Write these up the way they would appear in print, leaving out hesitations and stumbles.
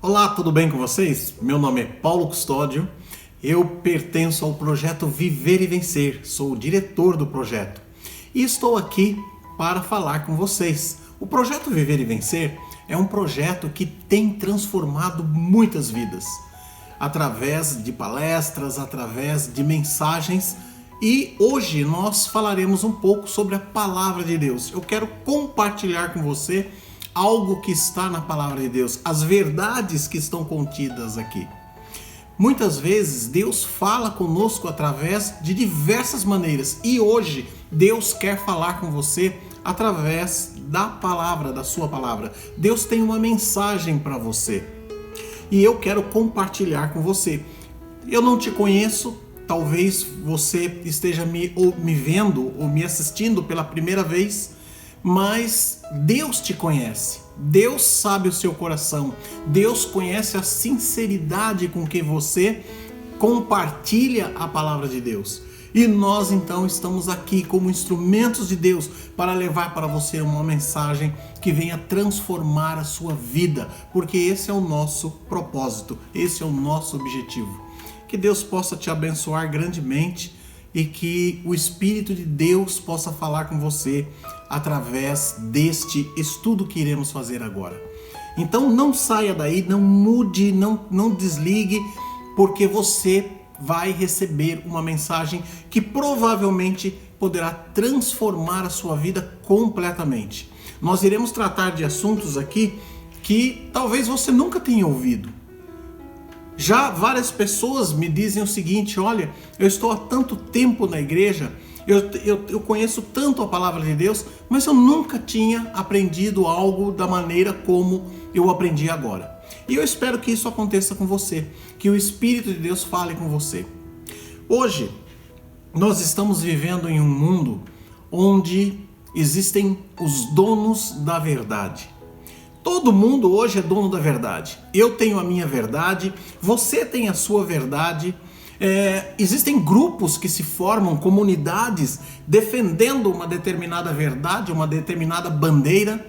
Olá, tudo bem com vocês? Meu nome é Paulo Custódio, eu pertenço ao projeto Viver e Vencer, sou o diretor do projeto e estou aqui para falar com vocês. O projeto Viver e Vencer é um projeto que tem transformado muitas vidas, através de palestras, através de mensagens, e hoje nós falaremos um pouco sobre a Palavra de Deus. Eu quero compartilhar com você algo que está na Palavra de Deus, as verdades que estão contidas aqui. Muitas vezes Deus fala conosco através de diversas maneiras e hoje Deus quer falar com você através da palavra, da sua palavra. Deus tem uma mensagem para você e eu quero compartilhar com você. Eu não te conheço, talvez você esteja me vendo ou me assistindo pela primeira vez, mas Deus te conhece, Deus sabe o seu coração, Deus conhece a sinceridade com que você compartilha a palavra de Deus. E nós então estamos aqui como instrumentos de Deus para levar para você uma mensagem que venha transformar a sua vida, porque esse é o nosso propósito, esse é o nosso objetivo. Que Deus possa te abençoar grandemente e que o Espírito de Deus possa falar com você através deste estudo que iremos fazer agora. Então não saia daí, não mude, não desligue, porque você vai receber uma mensagem que provavelmente poderá transformar a sua vida completamente. Nós iremos tratar de assuntos aqui que talvez você nunca tenha ouvido. Já várias pessoas me dizem o seguinte: olha, eu estou há tanto tempo na igreja, eu conheço tanto a palavra de Deus, mas eu nunca tinha aprendido algo da maneira como eu aprendi agora. E eu espero que isso aconteça com você, que o Espírito de Deus fale com você. Hoje, nós estamos vivendo em um mundo onde existem os donos da verdade. Todo mundo hoje é dono da verdade. Eu tenho a minha verdade, você tem a sua verdade. Existem grupos que se formam, comunidades, defendendo uma determinada verdade, uma determinada bandeira.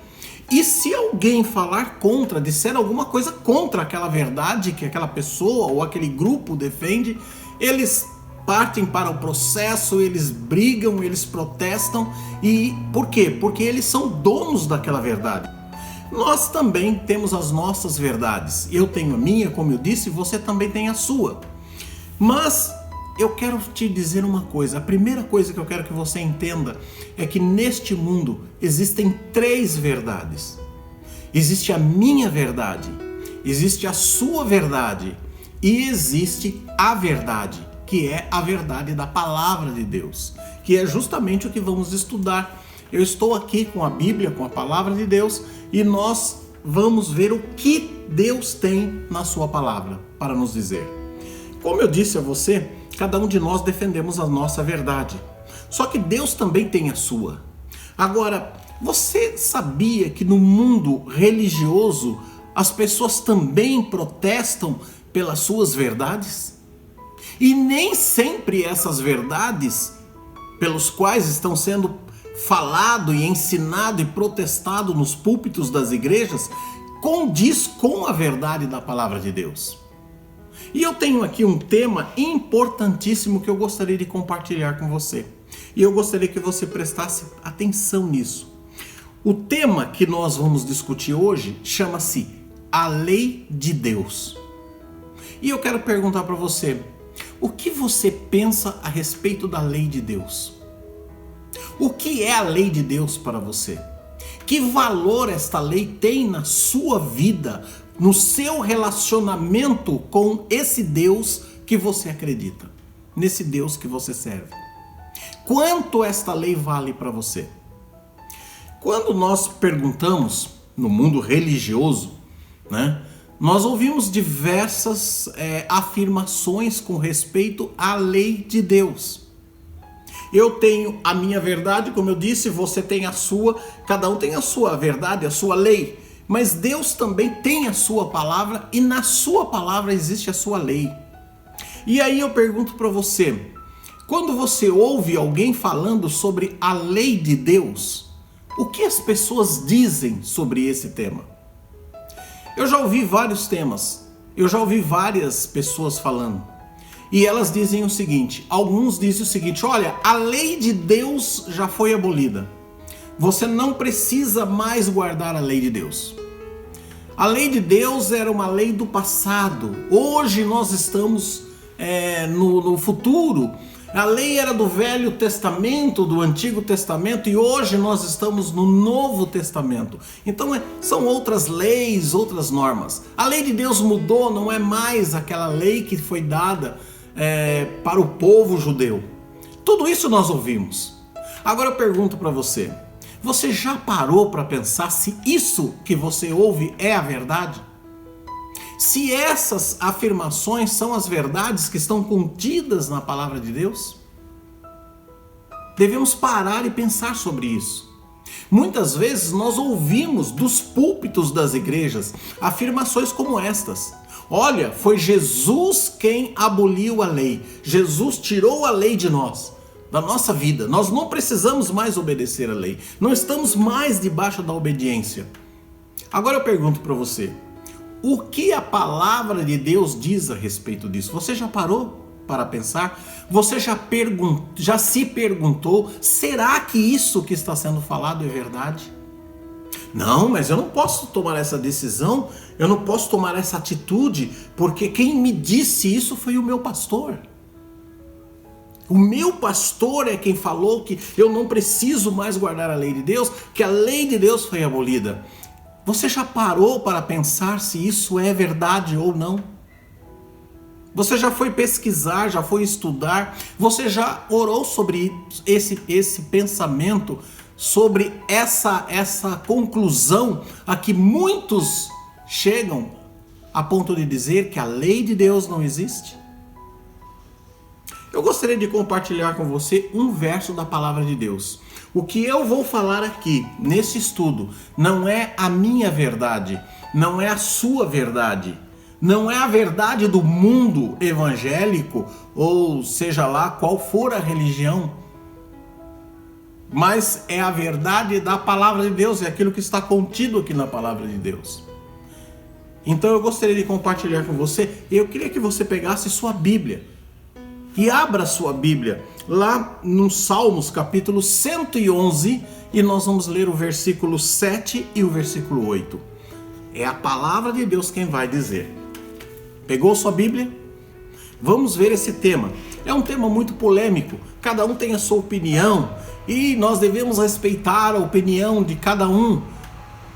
E se alguém falar contra, disser alguma coisa contra aquela verdade que aquela pessoa ou aquele grupo defende, eles partem para o processo, eles brigam, eles protestam. E por quê? Porque eles são donos daquela verdade. Nós também temos as nossas verdades. Eu tenho a minha, como eu disse, você também tem a sua. Mas eu quero te dizer uma coisa. A primeira coisa que eu quero que você entenda é que neste mundo existem três verdades. Existe a minha verdade, existe a sua verdade e existe a verdade, que é a verdade da palavra de Deus, que é justamente o que vamos estudar. Eu estou aqui com a Bíblia, com a palavra de Deus, e nós vamos ver o que Deus tem na sua palavra para nos dizer. Como eu disse a você, cada um de nós defendemos a nossa verdade. Só que Deus também tem a sua. Agora, você sabia que no mundo religioso as pessoas também protestam pelas suas verdades? E nem sempre essas verdades pelos quais estão sendo falado e ensinado e protestado nos púlpitos das igrejas condiz com a verdade da palavra de Deus. E eu tenho aqui um tema importantíssimo que eu gostaria de compartilhar com você. E eu gostaria que você prestasse atenção nisso. O tema que nós vamos discutir hoje chama-se a Lei de Deus. E eu quero perguntar para você, o que você pensa a respeito da Lei de Deus? O que é a lei de Deus para você? Que valor esta lei tem na sua vida, no seu relacionamento com esse Deus que você acredita, nesse Deus que você serve? Quanto esta lei vale para você? Quando nós perguntamos no mundo religioso, nós ouvimos diversas afirmações com respeito à lei de Deus. Eu tenho a minha verdade, como eu disse, você tem a sua, cada um tem a sua verdade, a sua lei. Mas Deus também tem a sua palavra e na sua palavra existe a sua lei. E aí eu pergunto para você, quando você ouve alguém falando sobre a lei de Deus, o que as pessoas dizem sobre esse tema? Eu já ouvi vários temas, eu já ouvi várias pessoas falando. E elas dizem o seguinte, alguns dizem o seguinte, olha, a lei de Deus já foi abolida. Você não precisa mais guardar a lei de Deus. A lei de Deus era uma lei do passado. Hoje nós estamos no futuro. A lei era do Velho Testamento, do Antigo Testamento, e hoje nós estamos no Novo Testamento. Então são outras leis, outras normas. A lei de Deus mudou, não é mais aquela lei que foi dada para o povo judeu. Tudo isso nós ouvimos. Agora eu pergunto para você, você já parou para pensar se isso que você ouve é a verdade? Se essas afirmações são as verdades que estão contidas na palavra de Deus? Devemos parar e pensar sobre isso. Muitas vezes nós ouvimos dos púlpitos das igrejas afirmações como estas. Olha, foi Jesus quem aboliu a lei. Jesus tirou a lei de nós, da nossa vida. Nós não precisamos mais obedecer a lei. Não estamos mais debaixo da obediência. Agora eu pergunto para você, o que a palavra de Deus diz a respeito disso? Você já parou para pensar? Você já se perguntou, será que isso que está sendo falado é verdade? Não, mas eu não posso tomar essa decisão, eu não posso tomar essa atitude, porque quem me disse isso foi o meu pastor. O meu pastor é quem falou que eu não preciso mais guardar a lei de Deus, que a lei de Deus foi abolida. Você já parou para pensar se isso é verdade ou não? Você já foi pesquisar, já foi estudar, você já orou sobre esse pensamento, sobre essa conclusão a que muitos chegam a ponto de dizer que a lei de Deus não existe? Eu gostaria de compartilhar com você um verso da palavra de Deus. O que eu vou falar aqui, nesse estudo, não é a minha verdade, não é a sua verdade, não é a verdade do mundo evangélico, ou seja lá qual for a religião, mas é a verdade da palavra de Deus, é aquilo que está contido aqui na palavra de Deus. Então eu gostaria de compartilhar com você, eu queria que você pegasse sua Bíblia, e abra sua Bíblia lá no Salmos capítulo 111 e nós vamos ler o versículo 7 e o versículo 8. É a palavra de Deus quem vai dizer. Pegou sua Bíblia? Vamos ver esse tema. É um tema muito polêmico, cada um tem a sua opinião e nós devemos respeitar a opinião de cada um.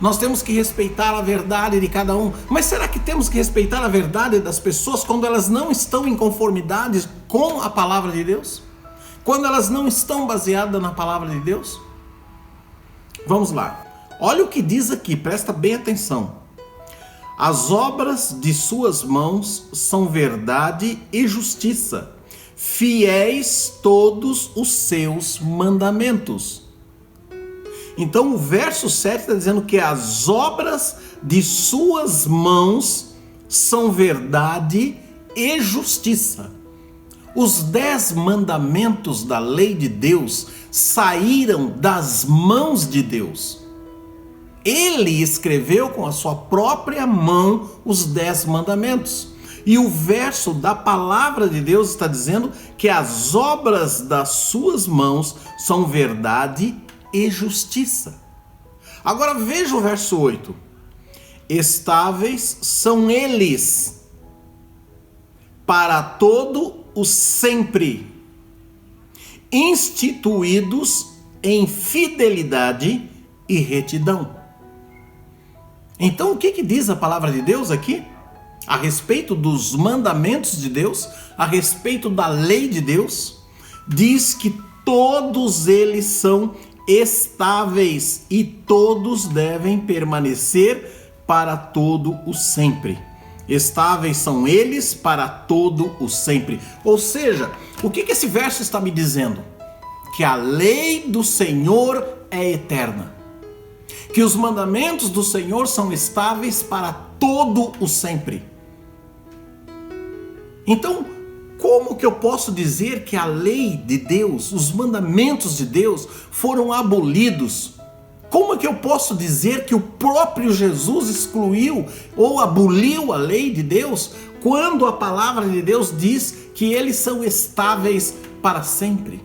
Nós temos que respeitar a verdade de cada um. Mas será que temos que respeitar a verdade das pessoas quando elas não estão em conformidade com a palavra de Deus? Quando elas não estão baseadas na palavra de Deus? Vamos lá. Olha o que diz aqui, presta bem atenção. As obras de suas mãos são verdade e justiça, fiéis todos os seus mandamentos. Então o verso 7 está dizendo que as obras de suas mãos são verdade e justiça. Os 10 mandamentos da lei de Deus saíram das mãos de Deus. Ele escreveu com a sua própria mão os 10 mandamentos. E o verso da palavra de Deus está dizendo que as obras das suas mãos são verdade e justiça. Agora veja o verso 8. Estáveis são eles para todo o sempre, instituídos em fidelidade e retidão. Então o que diz a palavra de Deus aqui? A respeito dos mandamentos de Deus, a respeito da lei de Deus, diz que todos eles são estáveis e todos devem permanecer para todo o sempre. Estáveis são eles para todo o sempre. Ou seja, o que esse verso está me dizendo? Que a lei do Senhor é eterna. Que os mandamentos do Senhor são estáveis para todo o sempre. Então, como que eu posso dizer que a lei de Deus, os mandamentos de Deus foram abolidos? Como é que eu posso dizer que o próprio Jesus excluiu ou aboliu a lei de Deus, quando a palavra de Deus diz que eles são estáveis para sempre?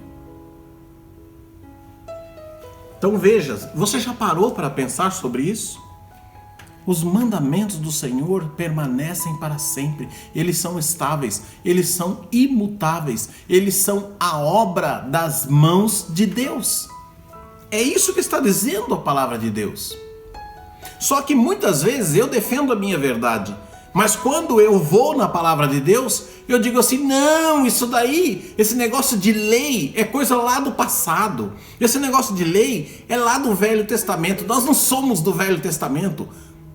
Então veja, você já parou para pensar sobre isso? Os mandamentos do Senhor permanecem para sempre, eles são estáveis, eles são imutáveis, eles são a obra das mãos de Deus. É isso que está dizendo a palavra de Deus. Só que muitas vezes eu defendo a minha verdade, mas quando eu vou na palavra de Deus, eu digo assim: não, isso daí, esse negócio de lei é coisa lá do passado. Esse negócio de lei é lá do Velho Testamento. Nós não somos do Velho Testamento.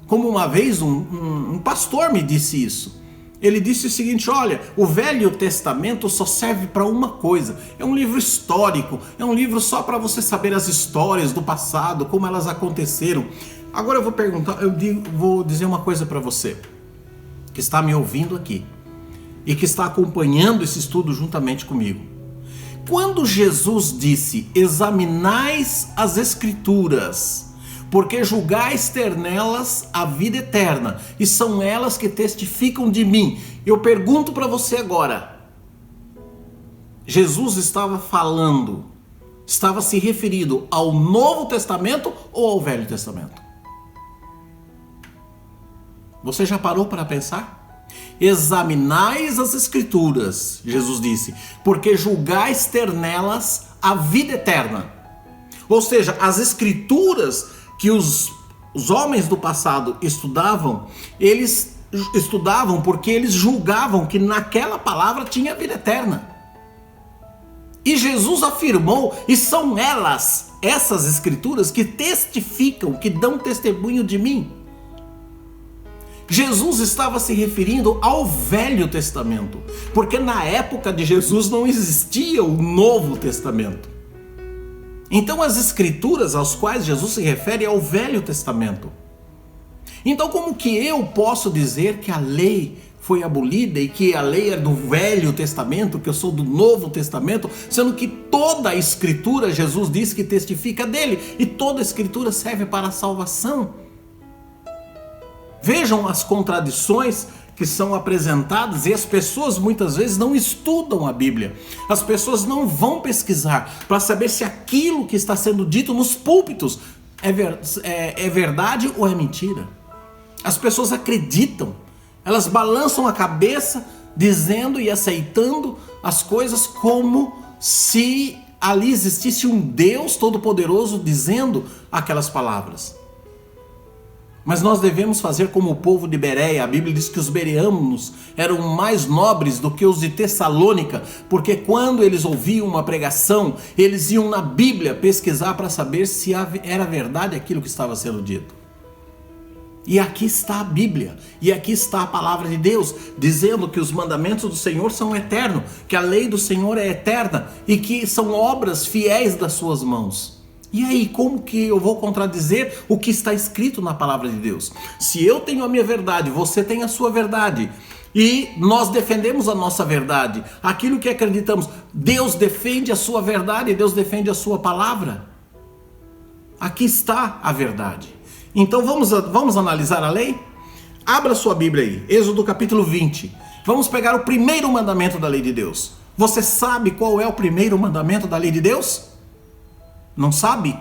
Como uma vez um pastor me disse isso. Ele disse o seguinte: olha, o Velho Testamento só serve para uma coisa. É um livro histórico, é um livro só para você saber as histórias do passado, como elas aconteceram. Agora vou dizer uma coisa para você, que está me ouvindo aqui e que está acompanhando esse estudo juntamente comigo. Quando Jesus disse: examinais as Escrituras, porque julgais ter nelas a vida eterna, e são elas que testificam de mim. Eu pergunto para você agora, Jesus estava se referindo ao Novo Testamento ou ao Velho Testamento? Você já parou para pensar? Examinais as Escrituras, Jesus disse, porque julgais ter nelas a vida eterna. Ou seja, as Escrituras que os homens do passado estudavam, eles estudavam porque eles julgavam que naquela palavra tinha vida eterna. E Jesus afirmou, e são elas, essas Escrituras, que testificam, que dão testemunho de mim. Jesus estava se referindo ao Velho Testamento, porque na época de Jesus não existia o Novo Testamento. Então as Escrituras às quais Jesus se refere é ao Velho Testamento. Então como que eu posso dizer que a lei foi abolida e que a lei é do Velho Testamento, que eu sou do Novo Testamento, sendo que toda a Escritura, Jesus diz que testifica dele, e toda a Escritura serve para a salvação? Vejam as contradições que são apresentadas, e as pessoas muitas vezes não estudam a Bíblia. As pessoas não vão pesquisar para saber se aquilo que está sendo dito nos púlpitos é verdade ou é mentira. As pessoas acreditam, elas balançam a cabeça dizendo e aceitando as coisas como se ali existisse um Deus Todo-Poderoso dizendo aquelas palavras. Mas nós devemos fazer como o povo de Bereia. A Bíblia diz que os bereanos eram mais nobres do que os de Tessalônica, porque quando eles ouviam uma pregação, eles iam na Bíblia pesquisar para saber se era verdade aquilo que estava sendo dito. E aqui está a Bíblia, e aqui está a palavra de Deus, dizendo que os mandamentos do Senhor são eternos, que a lei do Senhor é eterna, e que são obras fiéis das suas mãos. E aí, como que eu vou contradizer o que está escrito na palavra de Deus? Se eu tenho a minha verdade, você tem a sua verdade, e nós defendemos a nossa verdade, aquilo que acreditamos, Deus defende a sua verdade, Deus defende a sua palavra. Aqui está a verdade. Então vamos analisar a lei? Abra sua Bíblia aí, Êxodo capítulo 20. Vamos pegar o primeiro mandamento da lei de Deus. Você sabe qual é o primeiro mandamento da lei de Deus? Não sabe?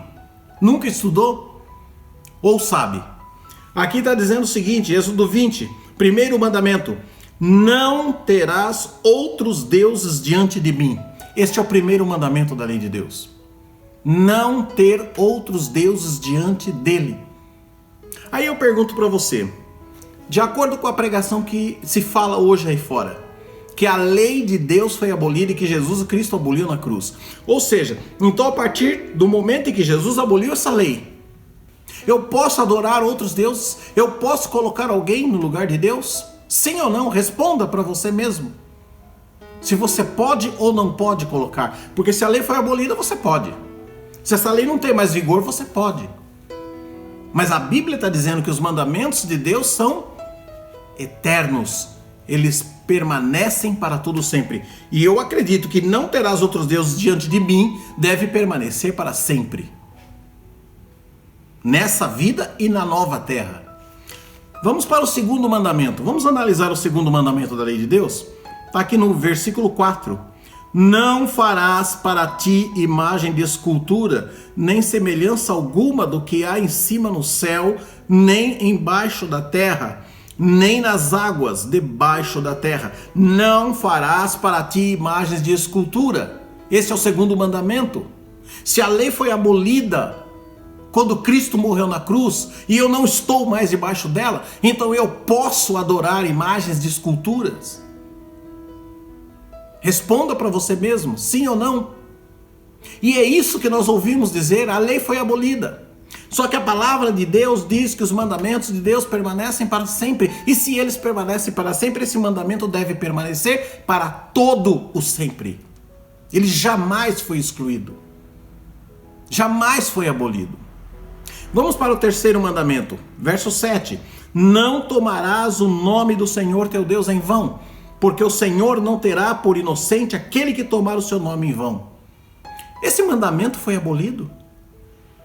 Nunca estudou? Ou sabe? Aqui está dizendo o seguinte, Êxodo 20, primeiro mandamento: não terás outros deuses diante de mim. Este é o primeiro mandamento da lei de Deus. Não ter outros deuses diante dele. Aí eu pergunto para você, de acordo com a pregação que se fala hoje aí fora, que a lei de Deus foi abolida e que Jesus Cristo aboliu na cruz. Ou seja, então a partir do momento em que Jesus aboliu essa lei, eu posso adorar outros deuses? Eu posso colocar alguém no lugar de Deus? Sim ou não? Responda para você mesmo. Se você pode ou não pode colocar. Porque se a lei foi abolida, você pode. Se essa lei não tem mais vigor, você pode. Mas a Bíblia está dizendo que os mandamentos de Deus são eternos. Eles permanecem para todo sempre. E eu acredito que não terás outros deuses diante de mim deve permanecer para sempre. nessa vida e na nova terra. Vamos para o segundo mandamento. Vamos analisar o segundo mandamento da lei de Deus? Está aqui no versículo 4. Não farás para ti imagem de escultura, nem semelhança alguma do que há em cima no céu, nem embaixo da terra, nem nas águas debaixo da terra. Não farás para ti imagens de escultura. Esse é o segundo mandamento. Se a lei foi abolida quando Cristo morreu na cruz e eu não estou mais debaixo dela, então eu posso adorar imagens de esculturas? Responda para você mesmo, sim ou não? E é isso que nós ouvimos dizer, a lei foi abolida. Só que a palavra de Deus diz que os mandamentos de Deus permanecem para sempre. E se eles permanecem para sempre, esse mandamento deve permanecer para todo o sempre. Ele jamais foi excluído. Jamais foi abolido. Vamos para o terceiro mandamento, verso 7. Não tomarás o nome do Senhor teu Deus em vão, porque o Senhor não terá por inocente aquele que tomar o seu nome em vão. Esse mandamento foi abolido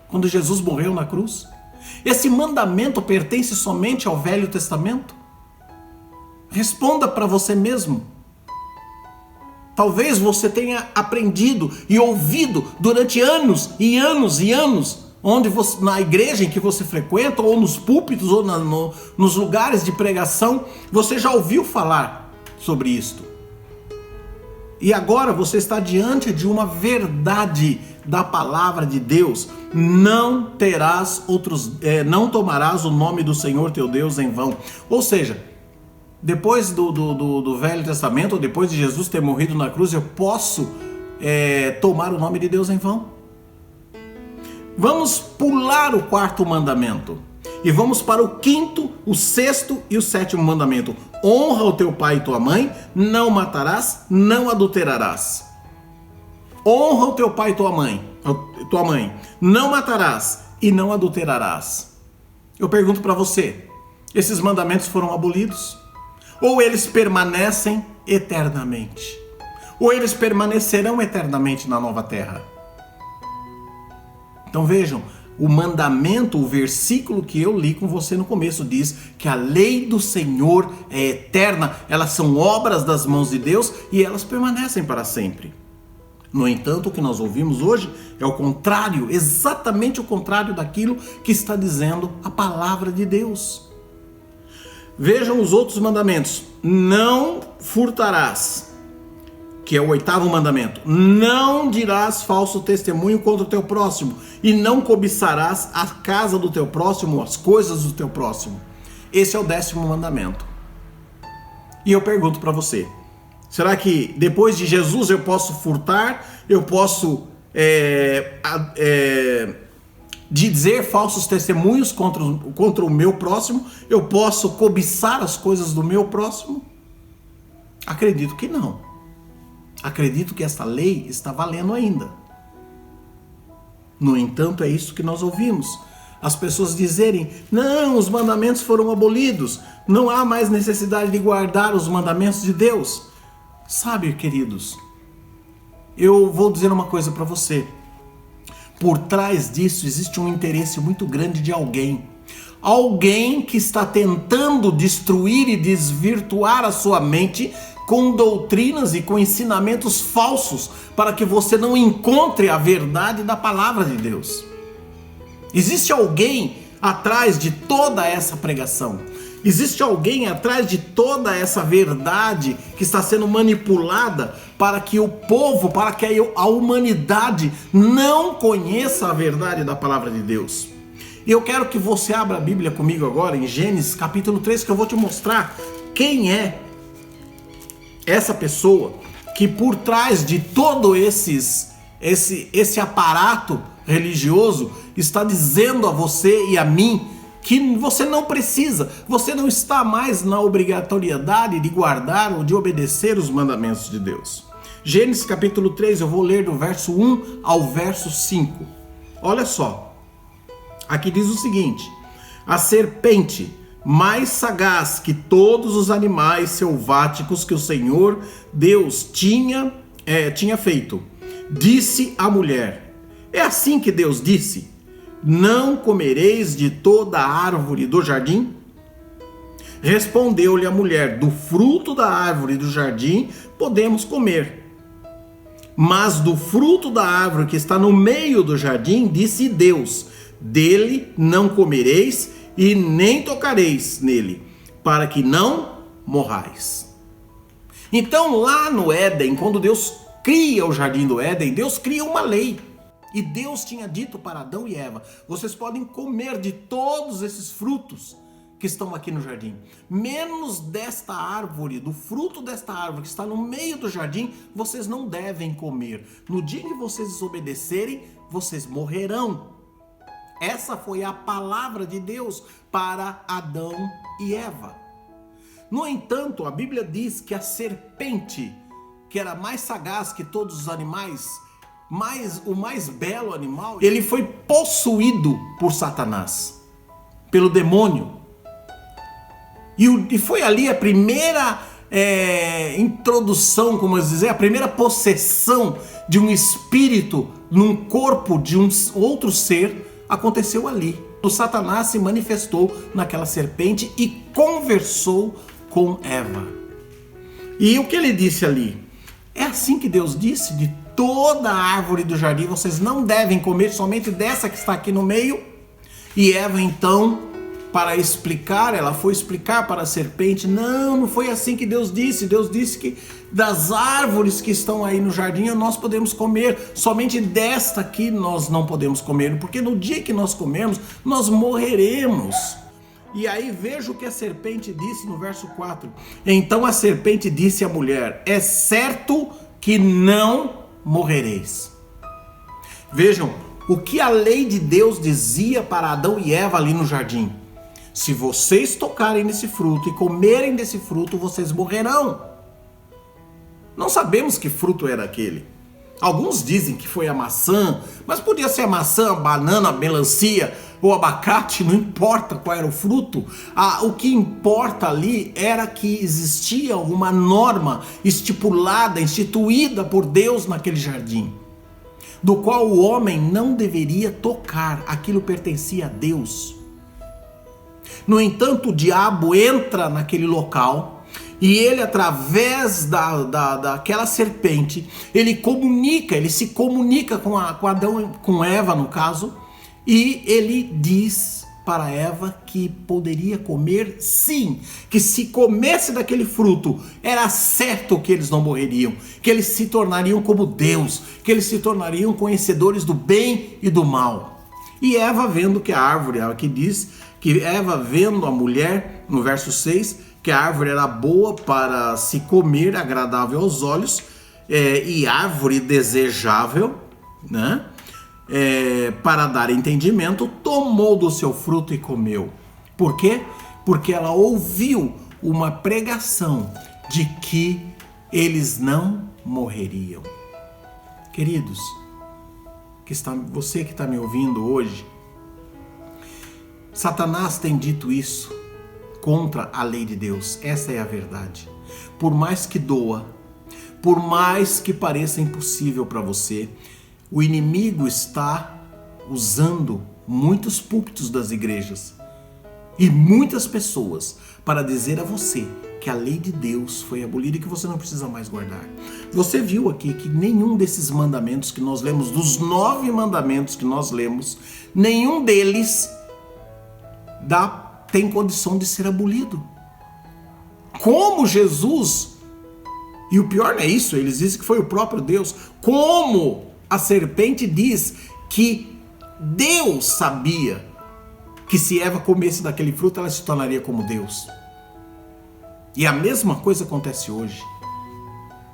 quando Jesus morreu na cruz. Esse mandamento pertence somente ao Velho Testamento? Responda para você mesmo. Talvez você tenha aprendido e ouvido durante anos e anos e anos, onde você, na igreja em que você frequenta, ou nos púlpitos, ou nos lugares de pregação, você já ouviu falar sobre isto. E agora você está diante de uma verdade da palavra de Deus. Não tomarás o nome do Senhor teu Deus em vão. Ou seja, depois do Velho Testamento, ou depois de Jesus ter morrido na cruz, eu posso tomar o nome de Deus em vão? Vamos pular o quarto mandamento e vamos para o quinto, o sexto e o sétimo mandamento. Honra o teu pai e tua mãe, não matarás, não adulterarás. Honra o teu pai e tua mãe, não matarás e não adulterarás. Eu pergunto para você, esses mandamentos foram abolidos? Ou eles permanecem eternamente? Ou eles permanecerão eternamente na nova terra? Então vejam, o mandamento, o versículo que eu li com você no começo diz que a lei do Senhor é eterna, elas são obras das mãos de Deus e elas permanecem para sempre. No entanto, o que nós ouvimos hoje é o contrário, exatamente o contrário daquilo que está dizendo a palavra de Deus. Vejam os outros mandamentos. Não furtarás, que é o oitavo mandamento. Não dirás falso testemunho contra o teu próximo, e não cobiçarás a casa do teu próximo, as coisas do teu próximo. Esse é o 10º mandamento. E eu pergunto para você, será que depois de Jesus eu posso furtar, eu posso dizer falsos testemunhos contra o meu próximo, eu posso cobiçar as coisas do meu próximo? Acredito que não. Acredito que esta lei está valendo ainda. No entanto, é isso que nós ouvimos. As pessoas dizerem, não, os mandamentos foram abolidos, não há mais necessidade de guardar os mandamentos de Deus. Sabe, queridos, eu vou dizer uma coisa para você. Por trás disso existe um interesse muito grande de alguém. Alguém que está tentando destruir e desvirtuar a sua mente com doutrinas e com ensinamentos falsos para que você não encontre a verdade da palavra de Deus. Existe alguém atrás de toda essa pregação. Existe alguém atrás de toda essa verdade que está sendo manipulada para que o povo, para que a humanidade não conheça a verdade da palavra de Deus. E eu quero que você abra a Bíblia comigo agora em Gênesis capítulo 3, que eu vou te mostrar quem é essa pessoa que por trás de todo esse aparato religioso está dizendo a você e a mim que você não precisa, você não está mais na obrigatoriedade de guardar ou de obedecer os mandamentos de Deus. Gênesis capítulo 3, eu vou ler do verso 1 ao verso 5. Olha só, aqui diz o seguinte: a serpente, mais sagaz que todos os animais selváticos que o Senhor Deus tinha feito, disse à mulher: é assim que Deus disse: não comereis de toda a árvore do jardim? Respondeu-lhe a mulher: do fruto da árvore do jardim podemos comer. Mas do fruto da árvore que está no meio do jardim, disse Deus: dele não comereis e nem tocareis nele, para que não morrais. Então, lá no Éden, quando Deus cria o jardim do Éden, Deus cria uma lei. E Deus tinha dito para Adão e Eva: vocês podem comer de todos esses frutos que estão aqui no jardim, menos desta árvore, do fruto desta árvore que está no meio do jardim, vocês não devem comer. No dia que vocês desobedecerem, vocês morrerão. Essa foi a palavra de Deus para Adão e Eva. No entanto, a Bíblia diz que a serpente, que era mais sagaz que todos os animais, o mais belo animal, ele foi possuído por Satanás, pelo demônio. E foi ali a primeira introdução, como dizer, a primeira possessão de um espírito num corpo de um outro ser aconteceu ali. O Satanás se manifestou naquela serpente e conversou com Eva. E o que ele disse ali? É assim que Deus disse: de toda a árvore do jardim vocês não devem comer, somente dessa que está aqui no meio. E Eva então, para explicar, ela foi explicar para a serpente: não foi assim que Deus disse. Deus disse que das árvores que estão aí no jardim nós podemos comer, somente desta aqui nós não podemos comer, porque no dia que nós comermos, nós morreremos. E aí veja o que a serpente disse no verso 4. Então a serpente disse à mulher: é certo que não morrereis. Vejam o que a lei de Deus dizia para Adão e Eva ali no jardim: se vocês tocarem nesse fruto e comerem desse fruto, vocês morrerão. Não sabemos que fruto era aquele. Alguns dizem que foi a maçã, mas podia ser a maçã, a banana, a melancia, o abacate, não importa qual era o fruto. O que importa ali era que existia uma norma estipulada, instituída por Deus naquele jardim, do qual o homem não deveria tocar. Aquilo pertencia a Deus. No entanto, o diabo entra naquele local e ele, através daquela serpente, ele se comunica com Adão, com Eva no caso, e ele diz para Eva que poderia comer sim, que se comesse daquele fruto, era certo que eles não morreriam, que eles se tornariam como Deus, que eles se tornariam conhecedores do bem e do mal. E Eva, vendo que a árvore, aqui diz que Eva, vendo a mulher, no verso 6, que a árvore era boa para se comer, agradável aos olhos, e árvore desejável, né? Para dar entendimento, tomou do seu fruto e comeu. Por quê? Porque ela ouviu uma pregação de que eles não morreriam. Queridos, você que está me ouvindo hoje, Satanás tem dito isso contra a lei de Deus. Essa é a verdade. Por mais que doa, por mais que pareça impossível para você, o inimigo está usando muitos púlpitos das igrejas e muitas pessoas para dizer a você que a lei de Deus foi abolida e que você não precisa mais guardar. Você viu aqui que nenhum desses mandamentos que nós lemos, dos 9 mandamentos que nós lemos, nenhum deles tem condição de ser abolido. Como Jesus, e o pior não é isso, eles dizem que foi o próprio Deus, como a serpente diz que Deus sabia que se Eva comesse daquele fruto, ela se tornaria como Deus. E a mesma coisa acontece hoje.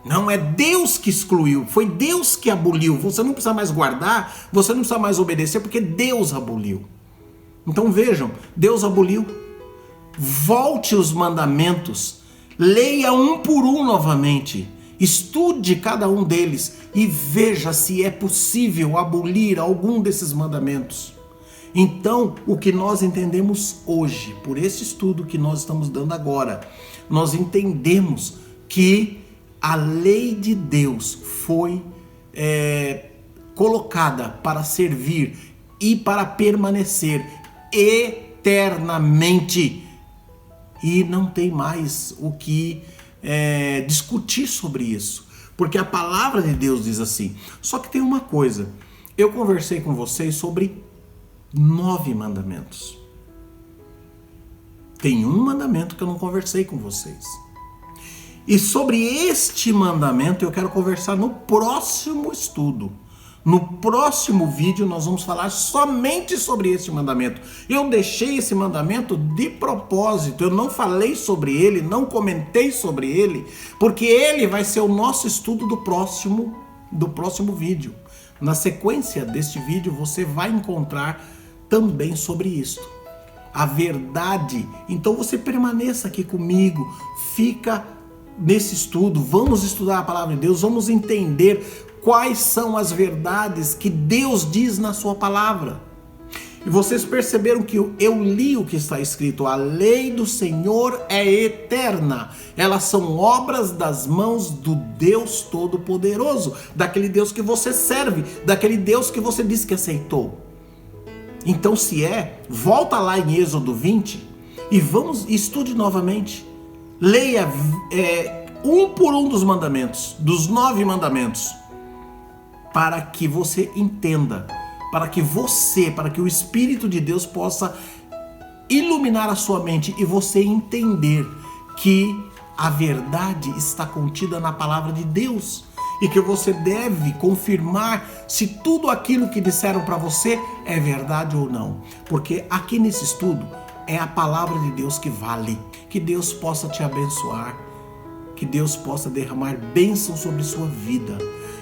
Não é Deus que excluiu, foi Deus que aboliu. Você não precisa mais guardar, você não precisa mais obedecer, porque Deus aboliu. Então vejam, Deus aboliu. Volte os mandamentos, leia um por um novamente, estude cada um deles e veja se é possível abolir algum desses mandamentos. Então, o que nós entendemos hoje, por esse estudo que nós estamos dando agora, nós entendemos que a lei de Deus foi colocada para servir e para permanecer eternamente. E não tem mais o que discutir sobre isso, porque a palavra de Deus diz assim. Só que tem uma coisa, eu conversei com vocês sobre 9 mandamentos. Tem um mandamento que eu não conversei com vocês. E sobre este mandamento eu quero conversar no próximo estudo. No próximo vídeo nós vamos falar somente sobre este mandamento. Eu deixei esse mandamento de propósito, eu não falei sobre ele, não comentei sobre ele, porque ele vai ser o nosso estudo do próximo vídeo. Na sequência deste vídeo você vai encontrar também sobre isto. A verdade. Então você permaneça aqui comigo, fica nesse estudo, vamos estudar a palavra de Deus, vamos entender quais são as verdades que Deus diz na sua palavra. E vocês perceberam que eu li o que está escrito: a lei do Senhor é eterna, elas são obras das mãos do Deus Todo-Poderoso, daquele Deus que você serve, daquele Deus que você disse que aceitou. Então, se volta lá em Êxodo 20 e estude novamente. Leia um por um dos mandamentos, dos 9 mandamentos, para que você entenda, para que o Espírito de Deus possa iluminar a sua mente e você entender que a verdade está contida na palavra de Deus e que você deve confirmar se tudo aquilo que disseram para você é verdade ou não. Porque aqui nesse estudo é a palavra de Deus que vale. Que Deus possa te abençoar, que Deus possa derramar bênção sobre sua vida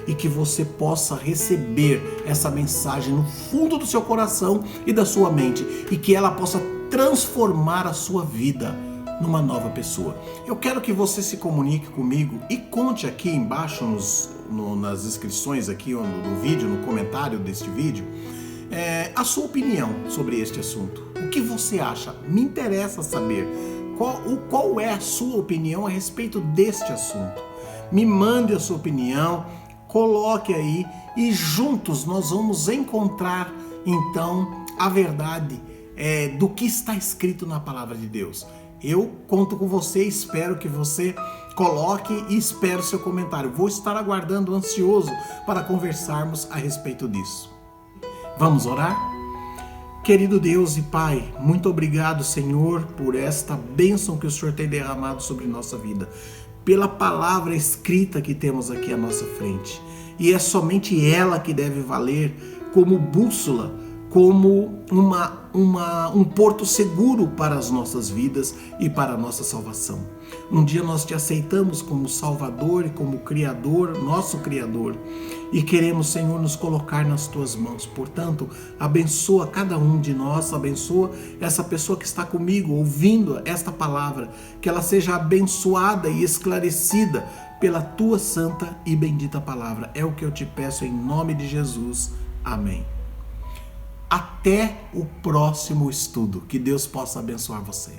e que você possa receber essa mensagem no fundo do seu coração e da sua mente e que ela possa transformar a sua vida numa nova pessoa. Eu quero que você se comunique comigo e conte aqui embaixo nas inscrições aqui no vídeo, no comentário deste vídeo, a sua opinião sobre este assunto. O que você acha? Me interessa saber qual é a sua opinião a respeito deste assunto. Me mande a sua opinião, coloque aí e juntos nós vamos encontrar então a verdade do que está escrito na palavra de Deus. Eu conto com você, espero que você coloque e espero seu comentário. Vou estar aguardando, ansioso para conversarmos a respeito disso. Vamos orar? Querido Deus e Pai, muito obrigado, Senhor, por esta bênção que o Senhor tem derramado sobre nossa vida, pela palavra escrita que temos aqui à nossa frente. E é somente ela que deve valer como bússola, como um porto seguro para as nossas vidas e para a nossa salvação. Um dia nós te aceitamos como Salvador e como Criador, nosso Criador, e queremos, Senhor, nos colocar nas tuas mãos. Portanto, abençoa cada um de nós, abençoa essa pessoa que está comigo ouvindo esta palavra, que ela seja abençoada e esclarecida pela tua santa e bendita palavra. É o que eu te peço em nome de Jesus. Amém. Até o próximo estudo. Que Deus possa abençoar você.